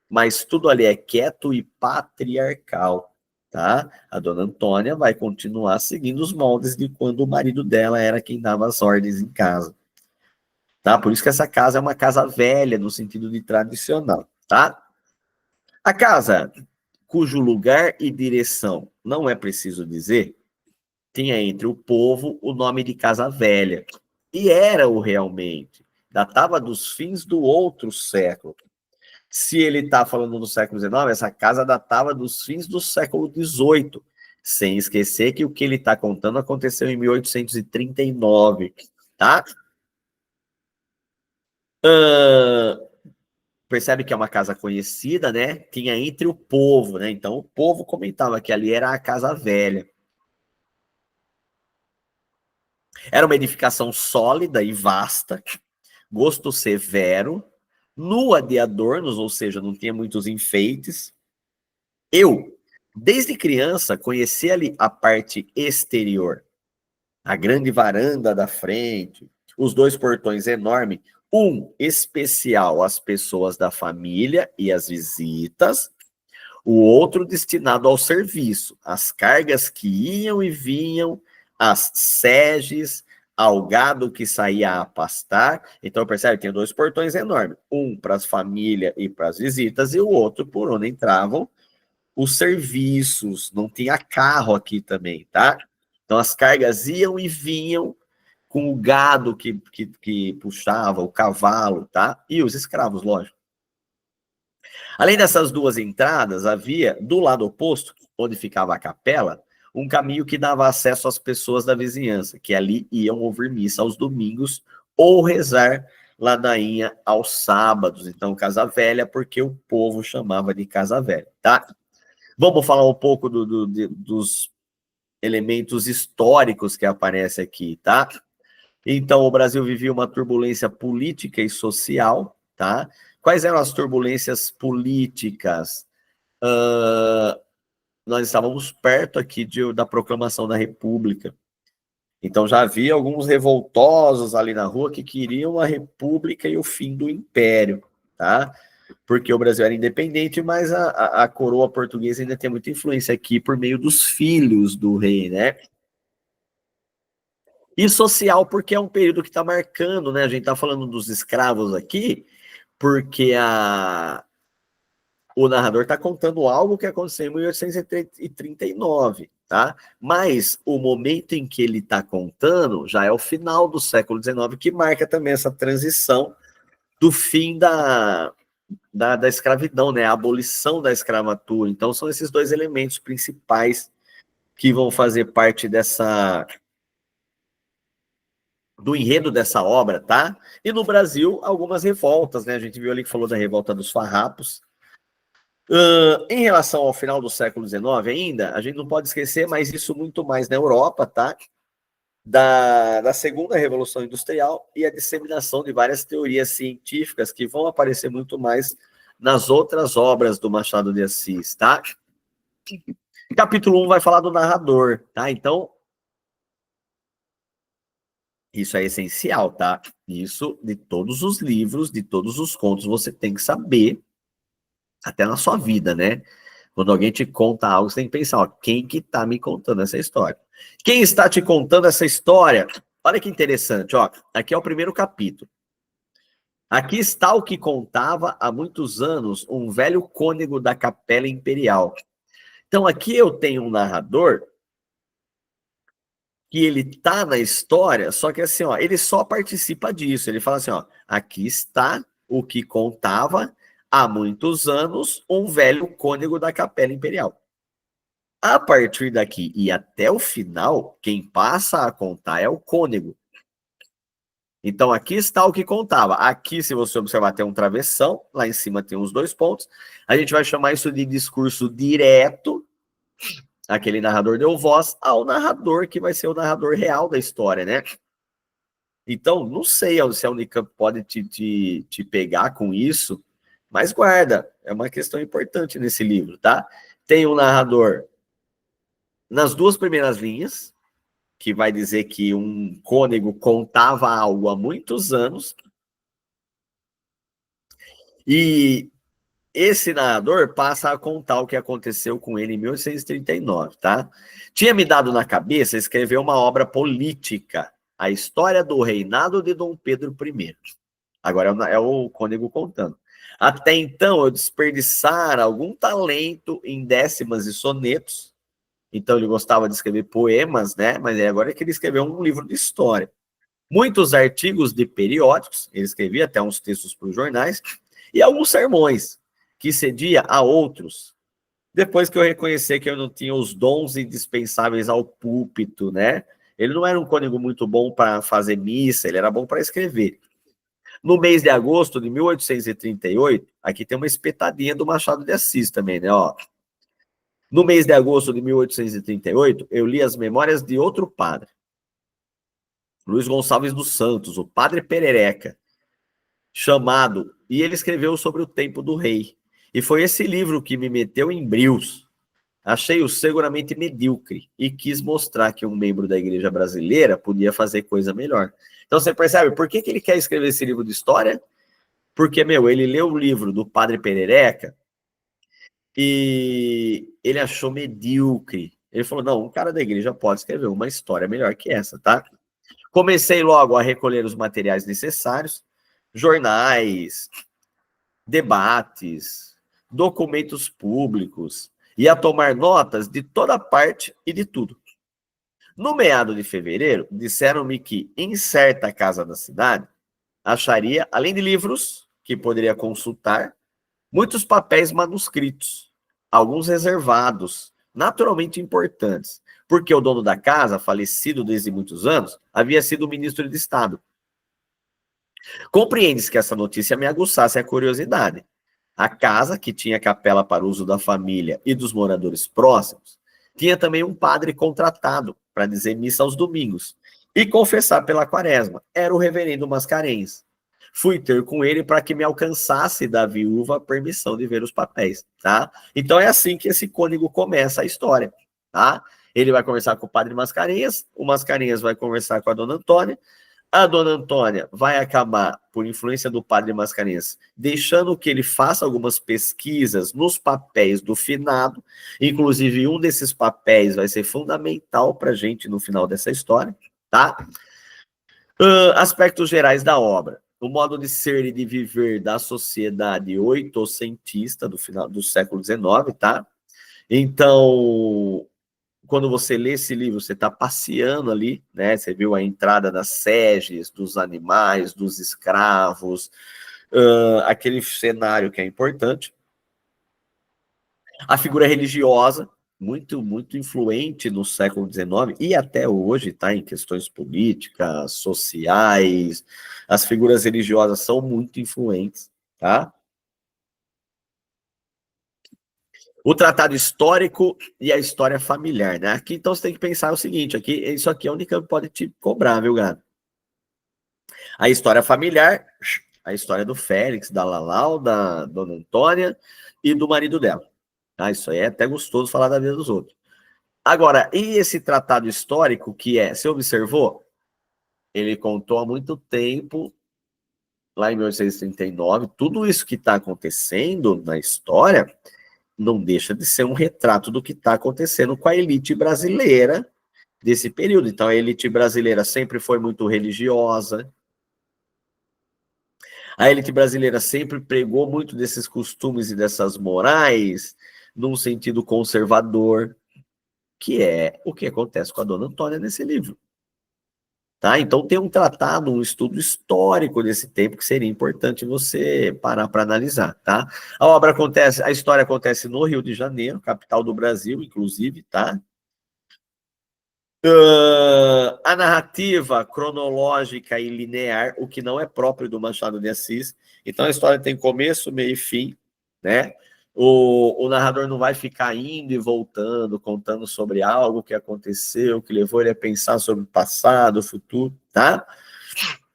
mas tudo ali é quieto e patriarcal, tá? A Dona Antônia vai continuar seguindo os moldes de quando o marido dela era quem dava as ordens em casa, tá? Por isso que essa casa é uma casa velha, no sentido de tradicional, tá? A casa cujo lugar e direção não é preciso dizer, tinha entre o povo o nome de Casa Velha. E era o realmente. Datava dos fins do outro século. Se ele está falando do século XIX, essa casa datava dos fins do século XVIII. Sem esquecer que o que ele está contando aconteceu em 1839. Tá? Percebe que é uma casa conhecida, né? Tinha entre o povo, né? Então o povo comentava que ali era a Casa Velha. Era uma edificação sólida e vasta, gosto severo, nua de adornos, ou seja, não tinha muitos enfeites. Eu, desde criança, conheci ali a parte exterior, a grande varanda da frente, os dois portões enormes, um especial às pessoas da família e às visitas, o outro destinado ao serviço, as cargas que iam e vinham, as seges, ao gado que saía a pastar. Então, percebe, tem dois portões enormes, um para as famílias e para as visitas, e o outro por onde entravam os serviços. Não tinha carro aqui também, tá? Então, as cargas iam e vinham com o gado que puxava, o cavalo, tá? E os escravos, lógico. Além dessas duas entradas, havia, do lado oposto, onde ficava a capela, um caminho que dava acesso às pessoas da vizinhança, que ali iam ouvir missa aos domingos ou rezar ladainha aos sábados. Então, Casa Velha, porque o povo chamava de Casa Velha, tá? Vamos falar um pouco dos elementos históricos que aparecem aqui, tá? Então, o Brasil vivia uma turbulência política e social, tá? Quais eram as turbulências políticas? Nós estávamos perto aqui da proclamação da República. Então, já havia alguns revoltosos ali na rua que queriam a República e o fim do Império, tá? Porque o Brasil era independente, mas a coroa portuguesa ainda tem muita influência aqui por meio dos filhos do rei, né? E social, porque é um período que está marcando, né? A gente está falando dos escravos aqui, porque o narrador está contando algo que aconteceu em 1839, tá? Mas o momento em que ele está contando já é o final do século XIX, que marca também essa transição do fim da escravidão, né? A abolição da escravatura. Então, são esses dois elementos principais que vão fazer parte do enredo dessa obra, tá? E no Brasil, algumas revoltas, né? A gente viu ali que falou da revolta dos farrapos. Em relação ao final do século XIX ainda, a gente não pode esquecer, mas isso muito mais na Europa, tá? Da segunda Revolução Industrial e a disseminação de várias teorias científicas que vão aparecer muito mais nas outras obras do Machado de Assis, tá? Capítulo 1 vai falar do narrador, tá? Então, isso é essencial, tá? Isso de todos os livros, de todos os contos, você tem que saber, até na sua vida, né? Quando alguém te conta algo, você tem que pensar, ó, quem que tá me contando essa história? Quem está te contando essa história? Olha que interessante, ó. Aqui é o primeiro capítulo. Aqui está o que contava há muitos anos um velho cônego da Capela Imperial. Então aqui eu tenho um narrador que ele tá na história, só que assim, ó, ele só participa disso. Ele fala assim, ó, aqui está o que contava há muitos anos um velho cônego da Capela Imperial. A partir daqui e até o final, quem passa a contar é o cônego. Então, aqui está o que contava. Aqui, se você observar, tem um travessão. Lá em cima tem os dois pontos. A gente vai chamar isso de discurso direto. Aquele narrador deu voz ao narrador, que vai ser o narrador real da história, né? Então, não sei se a Unicamp pode te pegar com isso, mas guarda. É uma questão importante nesse livro, tá? Tem um narrador nas duas primeiras linhas, que vai dizer que um cônego contava algo há muitos anos, e esse narrador passa a contar o que aconteceu com ele em 1839, tá? Tinha me dado na cabeça escrever uma obra política, a história do reinado de Dom Pedro I. Agora é o cônego contando. Até então, eu desperdiçara algum talento em décimas e sonetos. Então, ele gostava de escrever poemas, né? Mas agora é que ele escreveu um livro de história. Muitos artigos de periódicos, ele escrevia até uns textos para os jornais, e alguns sermões, que cedia a outros. Depois que eu reconheci que eu não tinha os dons indispensáveis ao púlpito, né? Ele não era um cônego muito bom para fazer missa, ele era bom para escrever. No mês de agosto de 1838, aqui tem uma espetadinha do Machado de Assis também, né? Ó. No mês de agosto de 1838, eu li as memórias de outro padre, Luiz Gonçalves dos Santos, o padre Perereca, chamado, e ele escreveu sobre o tempo do rei. E foi esse livro que me meteu em brios. Achei-o seguramente medíocre e quis mostrar que um membro da igreja brasileira podia fazer coisa melhor. Então você percebe por que ele quer escrever esse livro de história? Porque, ele leu o livro do padre Perereca e ele achou medíocre. Ele falou, não, um cara da igreja pode escrever uma história melhor que essa, tá? Comecei logo a recolher os materiais necessários, jornais, debates, documentos públicos, e a tomar notas de toda parte e de tudo. No meado de fevereiro, disseram-me que, em certa casa da cidade, acharia, além de livros que poderia consultar, muitos papéis manuscritos, alguns reservados, naturalmente importantes, porque o dono da casa, falecido desde muitos anos, havia sido ministro de Estado. Compreendes que essa notícia me aguçasse a curiosidade. A casa, que tinha capela para uso da família e dos moradores próximos, tinha também um padre contratado para dizer missa aos domingos e confessar pela quaresma. Era o reverendo Mascarenhas. Fui ter com ele para que me alcançasse da viúva a permissão de ver os papéis, tá? Então é assim que esse cônego começa a história, tá? Ele vai conversar com o padre Mascarenhas, o Mascarenhas vai conversar com a dona Antônia, a dona Antônia vai acabar, por influência do padre Mascarenhas, deixando que ele faça algumas pesquisas nos papéis do finado, inclusive um desses papéis vai ser fundamental para a gente no final dessa história, tá? Aspectos gerais da obra. O modo de ser e de viver da sociedade oitocentista do final do século XIX, tá? Então, quando você lê esse livro, você está passeando ali, né? Você viu a entrada das sedes, dos animais, dos escravos, aquele cenário que é importante. A figura religiosa, muito influente no século XIX e até hoje, tá? Em questões políticas, sociais, as figuras religiosas são muito influentes, tá? O tratado histórico e a história familiar, né? Aqui, então, você tem que pensar o seguinte, aqui, isso aqui é a única que pode te cobrar, viu, gato? A história familiar, a história do Félix, da Lalau, da dona Antônia e do marido dela. Tá? Isso aí é até gostoso falar da vida dos outros. Agora, e esse tratado histórico que é, você observou? Ele contou há muito tempo, lá em 1839, tudo isso que está acontecendo na história não deixa de ser um retrato do que está acontecendo com a elite brasileira desse período. Então, a elite brasileira sempre foi muito religiosa, a elite brasileira sempre pregou muito desses costumes e dessas morais num sentido conservador, que é o que acontece com a dona Antônia nesse livro. Tá? Então, tem um tratado, um estudo histórico desse tempo que seria importante você parar para analisar. Tá? A história acontece no Rio de Janeiro, capital do Brasil, inclusive, tá? A narrativa cronológica e linear, o que não é próprio do Machado de Assis. Então, a história tem começo, meio e fim, né? O narrador não vai ficar indo e voltando, contando sobre algo que aconteceu, que levou ele a pensar sobre o passado, o futuro, tá?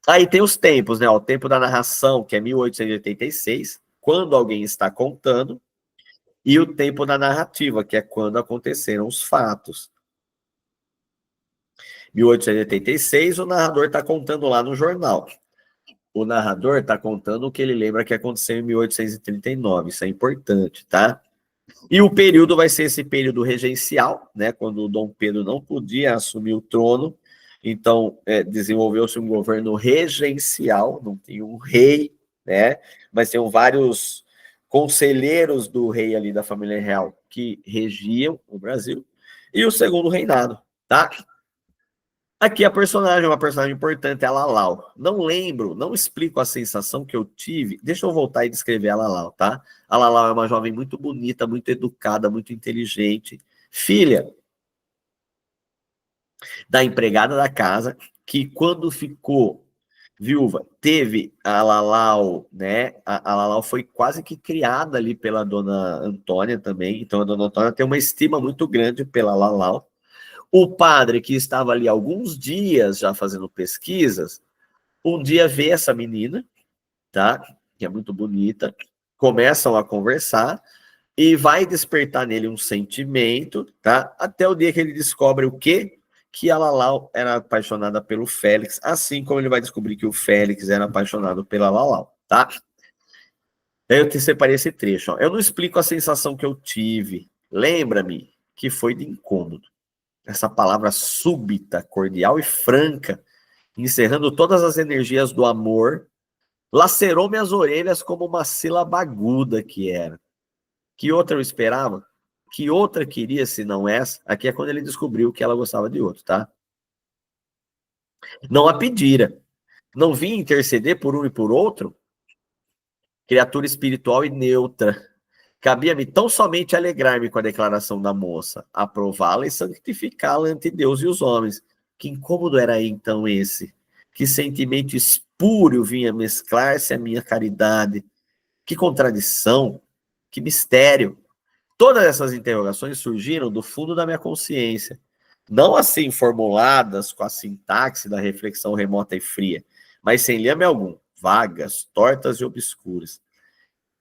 Aí tem os tempos, né? O tempo da narração, que é 1886, quando alguém está contando, e o tempo da narrativa, que é quando aconteceram os fatos. 1886, o narrador está contando lá no jornal. O narrador está contando o que ele lembra que aconteceu em 1839. Isso é importante, tá? E o período vai ser esse período regencial, né? Quando o Dom Pedro não podia assumir o trono. Então, desenvolveu-se um governo regencial, não tinha um rei, né? Mas tinham vários conselheiros do rei ali da família real que regiam o Brasil. E o segundo reinado, tá? Aqui a personagem, uma personagem importante, é a Lalau. Não lembro, não explico a sensação que eu tive. Deixa eu voltar e descrever a Lalau, tá? A Lalau é uma jovem muito bonita, muito educada, muito inteligente. Filha da empregada da casa, que quando ficou viúva, teve a Lalau, né? A Lalau foi quase que criada ali pela dona Antônia também. Então a dona Antônia tem uma estima muito grande pela Lalau. O padre, que estava ali alguns dias já fazendo pesquisas, um dia vê essa menina, tá? Que é muito bonita, começam a conversar e vai despertar nele um sentimento, tá? Até o dia que ele descobre o quê? Que a Lalau era apaixonada pelo Félix, assim como ele vai descobrir que o Félix era apaixonado pela Lalau, tá? Eu te separei esse trecho, ó. Eu não explico a sensação que eu tive. Lembra-me que foi de incômodo. Essa palavra súbita, cordial e franca, encerrando todas as energias do amor, lacerou minhas orelhas como uma sílaba aguda que era. Que outra eu esperava? Que outra queria, se não essa? Aqui é quando ele descobriu que ela gostava de outro, tá? Não a pedira. Não vim interceder por um e por outro? Criatura espiritual e neutra. Cabia-me tão somente alegrar-me com a declaração da moça, aprová-la e santificá-la ante Deus e os homens. Que incômodo era então esse? Que sentimento espúrio vinha mesclar-se à minha caridade? Que contradição! Que mistério! Todas essas interrogações surgiram do fundo da minha consciência, não assim formuladas com a sintaxe da reflexão remota e fria, mas sem lhame algum, vagas, tortas e obscuras.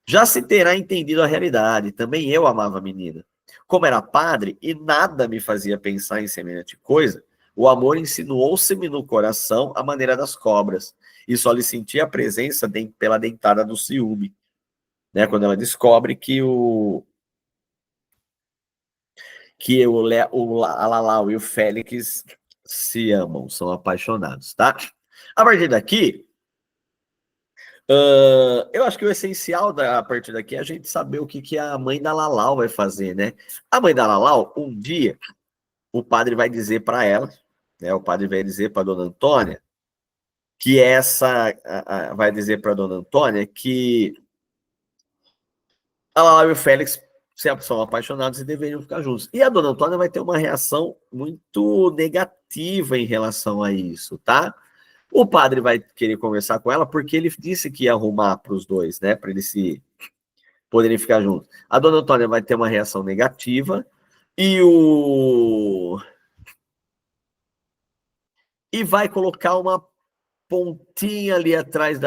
Já se terá entendido a realidade, também eu amava a menina. Como era padre e nada me fazia pensar em semelhante coisa, o amor insinuou-se-me no coração à maneira das cobras, e só lhe sentia a presença pela dentada do ciúme, né? Quando ela descobre que a Lalau e o Félix se amam, são apaixonados, tá? A partir daqui, eu acho que o essencial a partir daqui é a gente saber o que a mãe da Lalau vai fazer, né? A mãe da Lalau, um dia, o padre vai dizer para ela, né? O padre vai dizer para dona Antônia que vai dizer para dona Antônia que a Lalau e o Félix são apaixonados e deveriam ficar juntos. E a dona Antônia vai ter uma reação muito negativa em relação a isso, tá? O padre vai querer conversar com ela porque ele disse que ia arrumar para os dois, né? Para eles poderem ficar juntos. A dona Antônia vai ter uma reação negativa e vai colocar uma pontinha ali atrás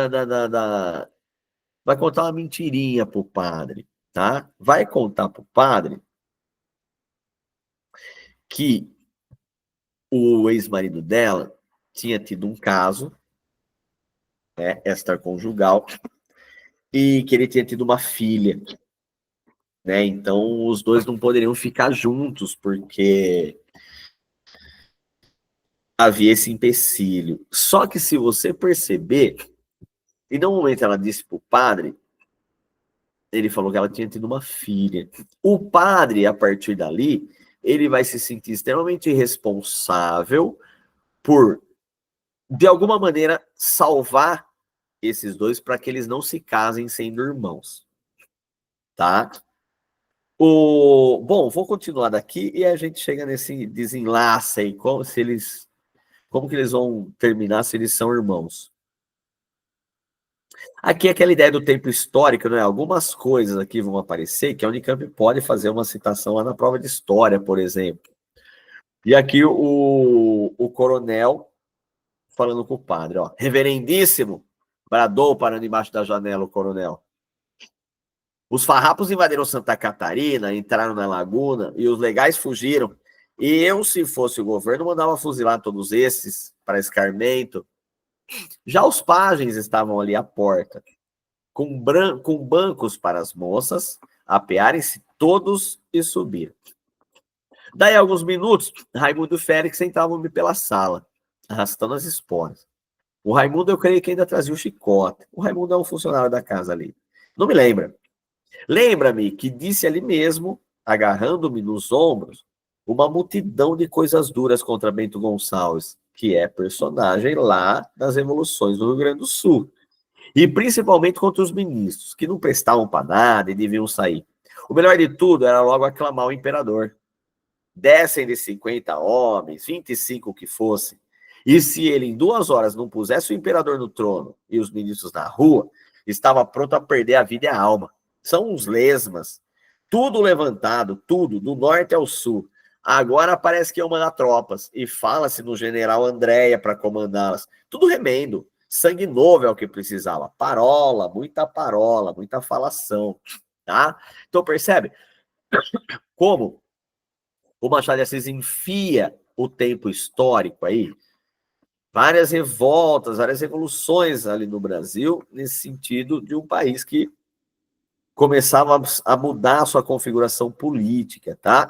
vai contar uma mentirinha pro padre, tá? Vai contar pro padre que o ex-marido dela tinha tido um caso, né, extraconjugal, e que ele tinha tido uma filha, né? Então os dois não poderiam ficar juntos porque havia esse empecilho. Só que se você perceber, e no momento ela disse pro padre, ele falou que ela tinha tido uma filha. O padre, a partir dali, ele vai se sentir extremamente responsável por, de alguma maneira, salvar esses dois para que eles não se casem sendo irmãos, tá? Bom, vou continuar daqui e a gente chega nesse desenlace aí, como que eles vão terminar se eles são irmãos. Aqui é aquela ideia do tempo histórico, né? Algumas coisas aqui vão aparecer que a Unicamp pode fazer uma citação lá na prova de história, por exemplo. E aqui o coronel falando com o padre, ó. Reverendíssimo, bradou para debaixo da janela o coronel. Os farrapos invadiram Santa Catarina, entraram na laguna e os legais fugiram. Eu, se fosse o governo, mandava fuzilar todos esses para escarmento. Já os pajens estavam ali à porta, com bancos para as moças, apearem-se todos e subiram. Daí, a alguns minutos, Raimundo e Félix entravam-me pela sala, arrastando as esporas. O Raimundo, eu creio que ainda trazia o chicote. O Raimundo é um funcionário da casa ali. Não me lembra. Lembra-me que disse ali mesmo, agarrando-me nos ombros, uma multidão de coisas duras contra Bento Gonçalves, que é personagem lá das revoluções do Rio Grande do Sul. E principalmente contra os ministros, que não prestavam para nada e deviam sair. O melhor de tudo era logo aclamar o imperador. Dessem de 50 homens, 25 que fosse, e se ele em 2 horas não pusesse o imperador no trono e os ministros na rua, estava pronto a perder a vida e a alma. São uns lesmas, tudo levantado, tudo, do norte ao sul. Agora parece que iam mandar tropas, e fala-se no general Andréia para comandá-las. Tudo remendo, sangue novo é o que precisava. Parola, muita falação, tá? Então percebe como o Machado de Assis enfia o tempo histórico aí, várias revoltas, várias revoluções ali no Brasil, nesse sentido de um país que começava a mudar a sua configuração política, tá?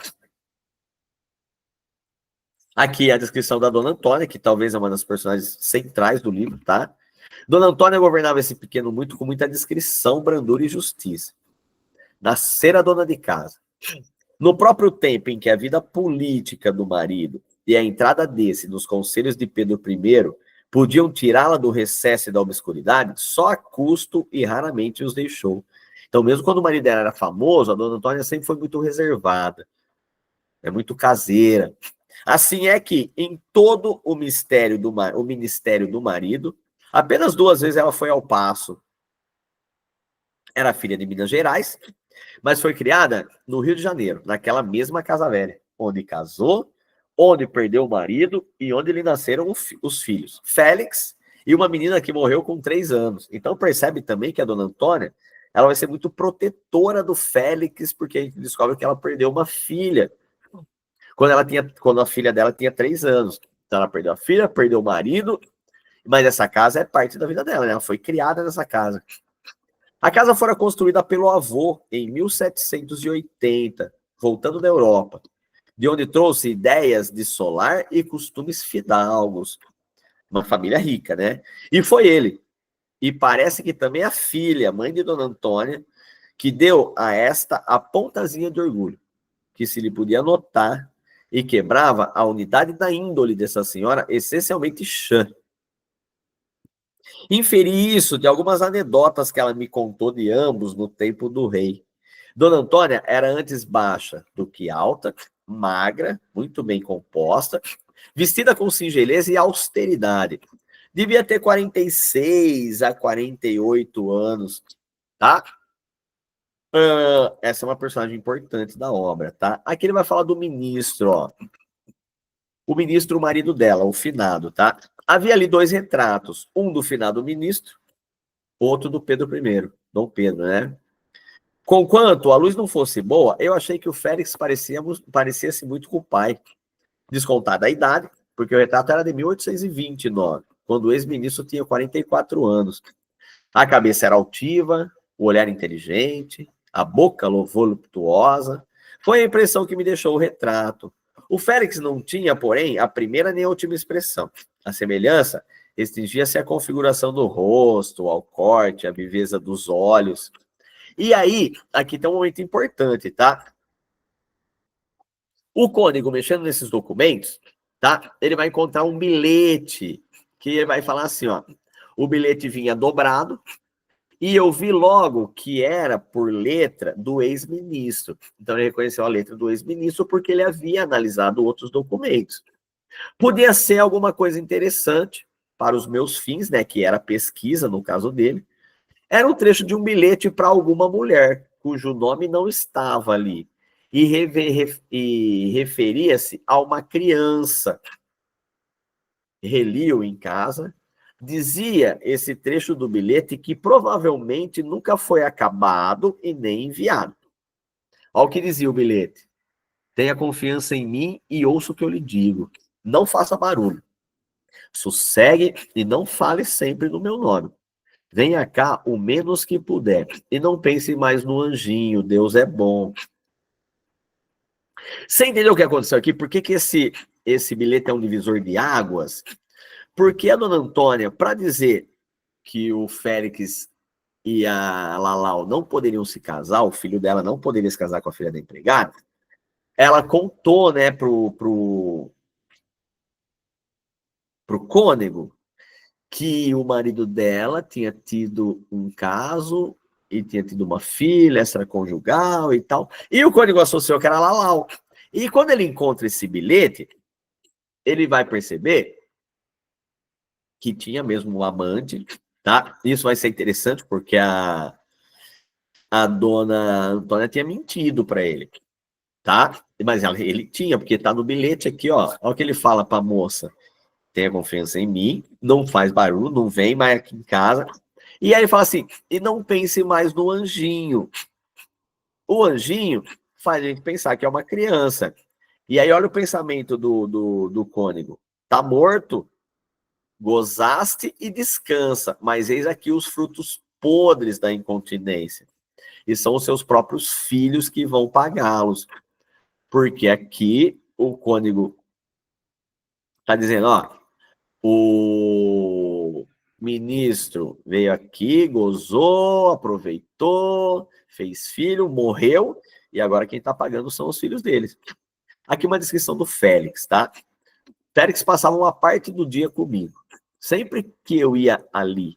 Aqui a descrição da Dona Antônia, que talvez é uma das personagens centrais do livro, tá? Dona Antônia governava esse pequeno muito com muita discrição, brandura e justiça. Nascera dona de casa. No próprio tempo em que a vida política do marido e a entrada desse nos conselhos de Pedro I podiam tirá-la do recesso e da obscuridade, só a custo e raramente os deixou. Então, mesmo quando o marido dela era famoso, a Dona Antônia sempre foi muito reservada, muito caseira. Assim é que, em todo o ministério do marido, apenas 2 vezes ela foi ao paço. Era filha de Minas Gerais, mas foi criada no Rio de Janeiro, naquela mesma casa velha, onde casou, onde perdeu o marido e onde lhe nasceram os filhos, Félix e uma menina que morreu com 3 anos. Então percebe também que a Dona Antônia, ela vai ser muito protetora do Félix, porque a gente descobre que ela perdeu uma filha quando a filha dela tinha 3 anos. Então ela perdeu a filha, perdeu o marido, mas essa casa é parte da vida dela, né? Ela foi criada nessa casa. A casa fora construída pelo avô em 1780, voltando da Europa, de onde trouxe ideias de solar e costumes fidalgos. Uma família rica, né? E foi ele. E parece que também a filha, mãe de Dona Antônia, que deu a esta a pontazinha de orgulho, que se lhe podia notar e quebrava a unidade da índole dessa senhora, essencialmente chã. Inferi isso de algumas anedotas que ela me contou de ambos no tempo do rei. Dona Antônia era antes baixa do que alta, magra, muito bem composta, vestida com singeleza e austeridade. Devia ter 46 a 48 anos, tá? Essa é uma personagem importante da obra, tá? Aqui ele vai falar do ministro, ó. O ministro, o marido dela, o finado, tá? Havia ali 2 retratos, um do finado ministro, outro do Pedro I, Dom Pedro, né? Conquanto a luz não fosse boa, eu achei que o Félix parecia-se muito com o pai, descontada a idade, porque o retrato era de 1829, quando o ex-ministro tinha 44 anos. A cabeça era altiva, o olhar inteligente, a boca voluptuosa. Foi a impressão que me deixou o retrato. O Félix não tinha, porém, a primeira nem a última expressão. A semelhança restringia-se à configuração do rosto, ao corte, à viveza dos olhos. E aí, aqui tem um momento importante, tá? O cônego, mexendo nesses documentos, tá? Ele vai encontrar um bilhete, que ele vai falar assim, ó. O bilhete vinha dobrado, e eu vi logo que era por letra do ex-ministro. Então ele reconheceu a letra do ex-ministro porque ele havia analisado outros documentos. Podia ser alguma coisa interessante para os meus fins, né, que era pesquisa no caso dele. Era um trecho de um bilhete para alguma mulher, cujo nome não estava ali. E referia-se a uma criança. Reli-o em casa. Dizia esse trecho do bilhete que provavelmente nunca foi acabado e nem enviado. Olha o que dizia o bilhete. Tenha confiança em mim e ouça o que eu lhe digo. Não faça barulho. Sossegue e não fale sempre no meu nome. Venha cá o menos que puder. E não pense mais no anjinho. Deus é bom. Você entendeu o que aconteceu aqui? Por que esse bilhete é um divisor de águas? Porque a dona Antônia, para dizer que o Félix e a Lalau não poderiam se casar, o filho dela não poderia se casar com a filha da empregada, ela contou, né, pro cônego que o marido dela tinha tido um caso e tinha tido uma filha extraconjugal e tal. E o cônego associou que era Lalau. E quando ele encontra esse bilhete, ele vai perceber que tinha mesmo um amante, tá? Isso vai ser interessante porque a dona Antônia tinha mentido para ele, tá? Mas ele tinha, porque tá no bilhete aqui, ó. Olha o que ele fala para a moça. Tenha confiança em mim, não faz barulho, não vem mais aqui em casa. E aí ele fala assim, e não pense mais no anjinho. O anjinho faz a gente pensar que é uma criança. E aí olha o pensamento do cônego. Tá morto, gozaste e descansa, mas eis aqui os frutos podres da incontinência. E são os seus próprios filhos que vão pagá-los. Porque aqui o cônego está dizendo, ó, o ministro veio aqui, gozou, aproveitou, fez filho, morreu, e agora quem está pagando são os filhos deles. Aqui uma descrição do Félix, tá? Félix passava uma parte do dia comigo. Sempre que eu ia ali,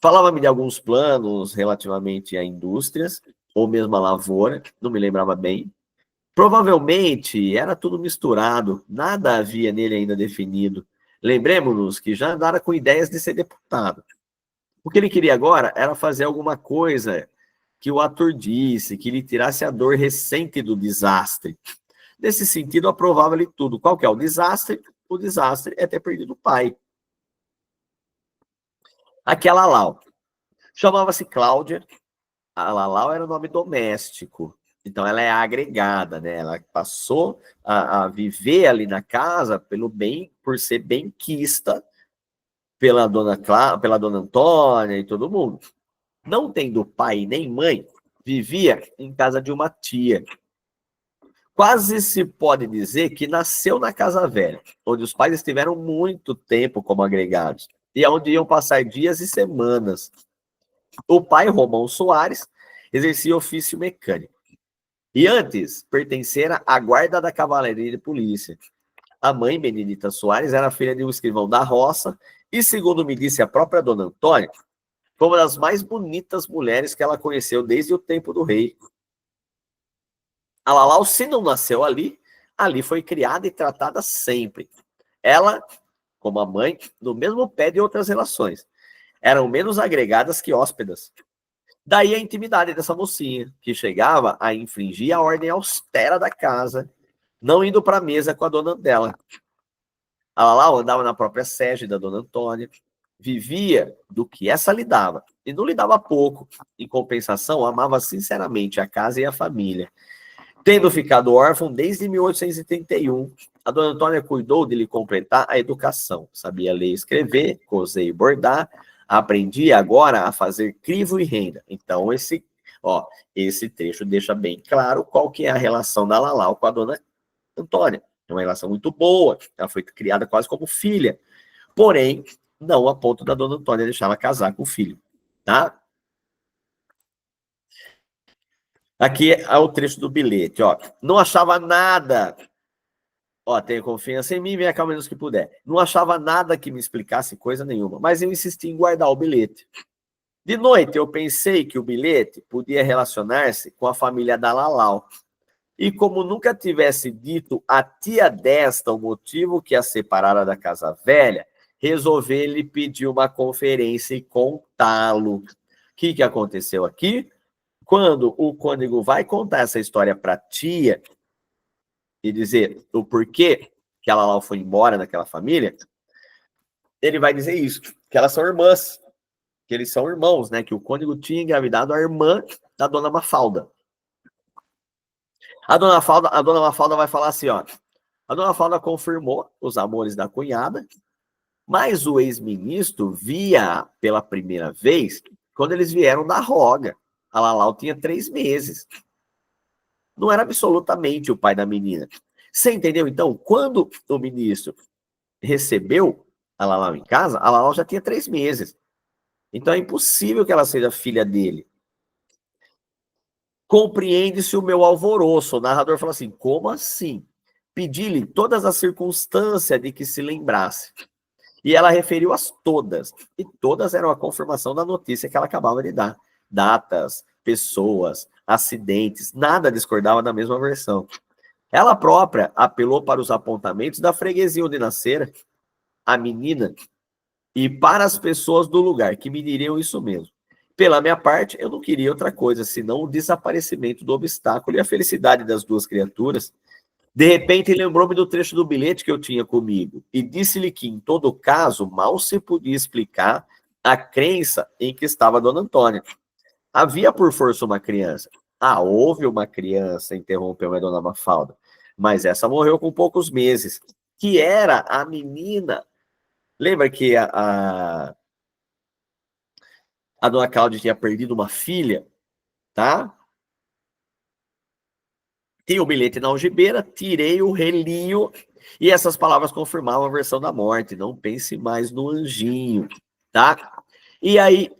falava-me de alguns planos relativamente a indústrias, ou mesmo a lavoura, não me lembrava bem. Provavelmente era tudo misturado, nada havia nele ainda definido. Lembremos-nos que já andara com ideias de ser deputado. O que ele queria agora era fazer alguma coisa que o aturdisse, que lhe tirasse a dor recente do desastre. Nesse sentido, aprovava-lhe tudo. Qual que é o desastre? O desastre é ter perdido o pai. Aquela Lalau chamava-se Cláudia. A Lalau era o nome doméstico. Então, ela é agregada, né? Ela passou a viver ali na casa pelo bem, por ser benquista pela pela dona Antônia e todo mundo. Não tendo pai nem mãe, vivia em casa de uma tia. Quase se pode dizer que nasceu na casa velha, onde os pais estiveram muito tempo como agregados, e onde iam passar dias e semanas. O pai, Romão Soares, exercia ofício mecânico. E antes, pertencera à guarda da cavalaria de polícia. A mãe, Benedita Soares, era filha de um escrivão da roça e, segundo me disse a própria dona Antônia, foi uma das mais bonitas mulheres que ela conheceu desde o tempo do rei. A Lalau, se não nasceu ali, ali foi criada e tratada sempre. Ela, como a mãe, no mesmo pé de outras relações. Eram menos agregadas que hóspedas. Daí a intimidade dessa mocinha, que chegava a infringir a ordem austera da casa, não indo para a mesa com a dona dela. A Lalau andava na própria sede da dona Antônia, vivia do que essa lhe dava, e não lhe dava pouco. Em compensação, amava sinceramente a casa e a família. Tendo ficado órfão desde 1831, a dona Antônia cuidou de lhe completar a educação. Sabia ler e escrever, coser e bordar, aprendia agora a fazer crivo e renda. Então, esse trecho deixa bem claro qual que é a relação da Lalau com a dona Antônia. É uma relação muito boa, ela foi criada quase como filha. Porém, não a ponto da dona Antônia deixar ela casar com o filho, tá? Aqui é o trecho do bilhete, ó. Não achava nada. Ó, tenha confiança em mim, venha cá o menos que puder. Não achava nada que me explicasse coisa nenhuma, mas eu insisti em guardar o bilhete. De noite, eu pensei que o bilhete podia relacionar-se com a família da Lalau. E como nunca tivesse dito a tia desta o motivo que a separara da casa velha, resolvi lhe pedir uma conferência e contá-lo. O que aconteceu aqui? Quando o cônego vai contar essa história para a tia e dizer o porquê que a Lalau foi embora daquela família, ele vai dizer isso, que elas são irmãs, que eles são irmãos, né? Que o cônego tinha engravidado a irmã da dona Mafalda. A dona Mafalda vai falar assim, ó. A dona Mafalda confirmou os amores da cunhada, mas o ex-ministro via pela primeira vez quando eles vieram da Roga. A Lalau tinha 3 meses. Não era absolutamente o pai da menina. Você entendeu? Então, quando o ministro recebeu a Lalau em casa, a Lalau já tinha 3 meses. Então é impossível que ela seja filha dele. Compreende-se o meu alvoroço. O narrador fala assim, como assim? Pedi-lhe todas as circunstâncias de que se lembrasse. E ela referiu-as todas. E todas eram a confirmação da notícia que ela acabava de dar. Datas, pessoas, acidentes, nada discordava da mesma versão. Ela própria apelou para os apontamentos da freguesia onde nascera a menina e para as pessoas do lugar, que me diriam isso mesmo. Pela minha parte, eu não queria outra coisa, senão o desaparecimento do obstáculo e a felicidade das duas criaturas. De repente, lembrou-me do trecho do bilhete que eu tinha comigo e disse-lhe que, em todo caso, mal se podia explicar a crença em que estava Dona Antônia. Havia por força uma criança. Ah, houve uma criança, interrompeu a Dona Mafalda, mas essa morreu com poucos meses, que era a menina. Lembra que a Dona Cláudia tinha perdido uma filha, tá? Tinha o bilhete na algibeira, tirei o relinho e essas palavras confirmavam a versão da morte. Não pense mais no anjinho, tá? E aí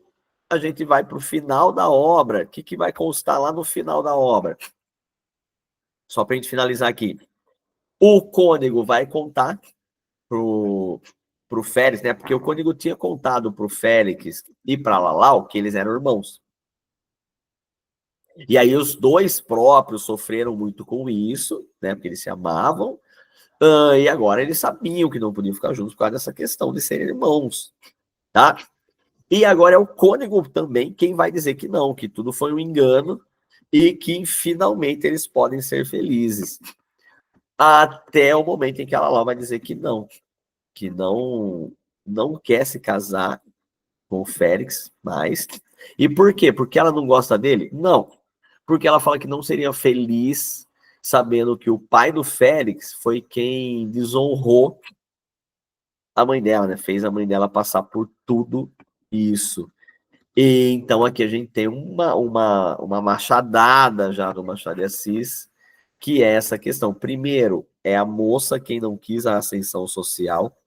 a gente vai para o final da obra. O que vai constar lá no final da obra? Só para a gente finalizar aqui. O cônego vai contar pro Félix, né? Porque o cônego tinha contado pro Félix e para Lalau que eles eram irmãos. E aí os dois próprios sofreram muito com isso, né? Porque eles se amavam. E agora eles sabiam que não podiam ficar juntos por causa dessa questão de serem irmãos, tá? E agora é o cônego também quem vai dizer que não, que tudo foi um engano e que finalmente eles podem ser felizes. Até o momento em que ela lá vai dizer que não quer se casar com o Félix mais. E por quê? Porque ela não gosta dele? Não. Porque ela fala que não seria feliz sabendo que o pai do Félix foi quem desonrou a mãe dela, né? Fez a mãe dela passar por tudo isso. E então aqui a gente tem uma machadada já do Machado de Assis, que é essa questão. Primeiro, é a moça quem não quis a ascensão social,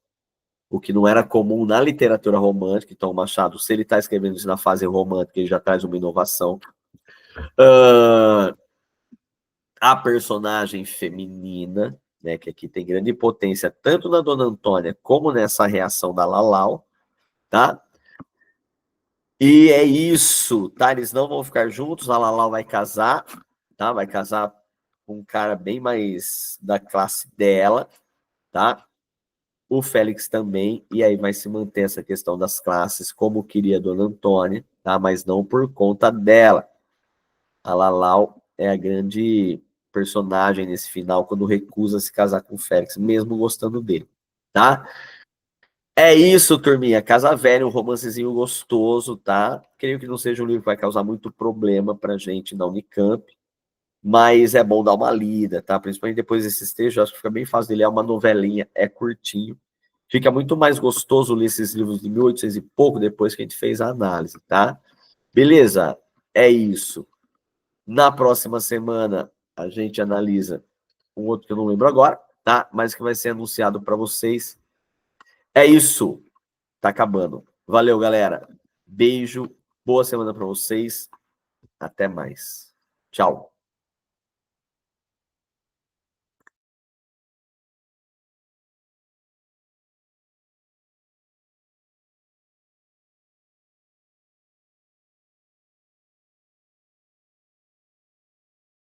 o que não era comum na literatura romântica. Então, o Machado, se ele está escrevendo isso na fase romântica, ele já traz uma inovação. A personagem feminina, né, que aqui tem grande potência, tanto na Dona Antônia como nessa reação da Lalau, tá? E é isso, tá? Eles não vão ficar juntos, a Lalau vai casar, tá? Vai casar com um cara bem mais da classe dela, tá? O Félix também, e aí vai se manter essa questão das classes, como queria a Dona Antônia, tá? Mas não por conta dela. A Lalau é a grande personagem nesse final, quando recusa se casar com o Félix, mesmo gostando dele, tá? É isso, turminha. Casa Velha, um romancezinho gostoso, tá? Creio que não seja um livro que vai causar muito problema pra gente na Unicamp, mas é bom dar uma lida, tá? Principalmente depois desses textos, acho que fica bem fácil de ler, é uma novelinha, é curtinho. Fica muito mais gostoso ler esses livros de 1800 e pouco depois que a gente fez a análise, tá? Beleza? É isso. Na próxima semana, a gente analisa um outro que eu não lembro agora, tá? Mas que vai ser anunciado para vocês. É isso. Tá acabando. Valeu, galera. Beijo. Boa semana para vocês. Até mais. Tchau.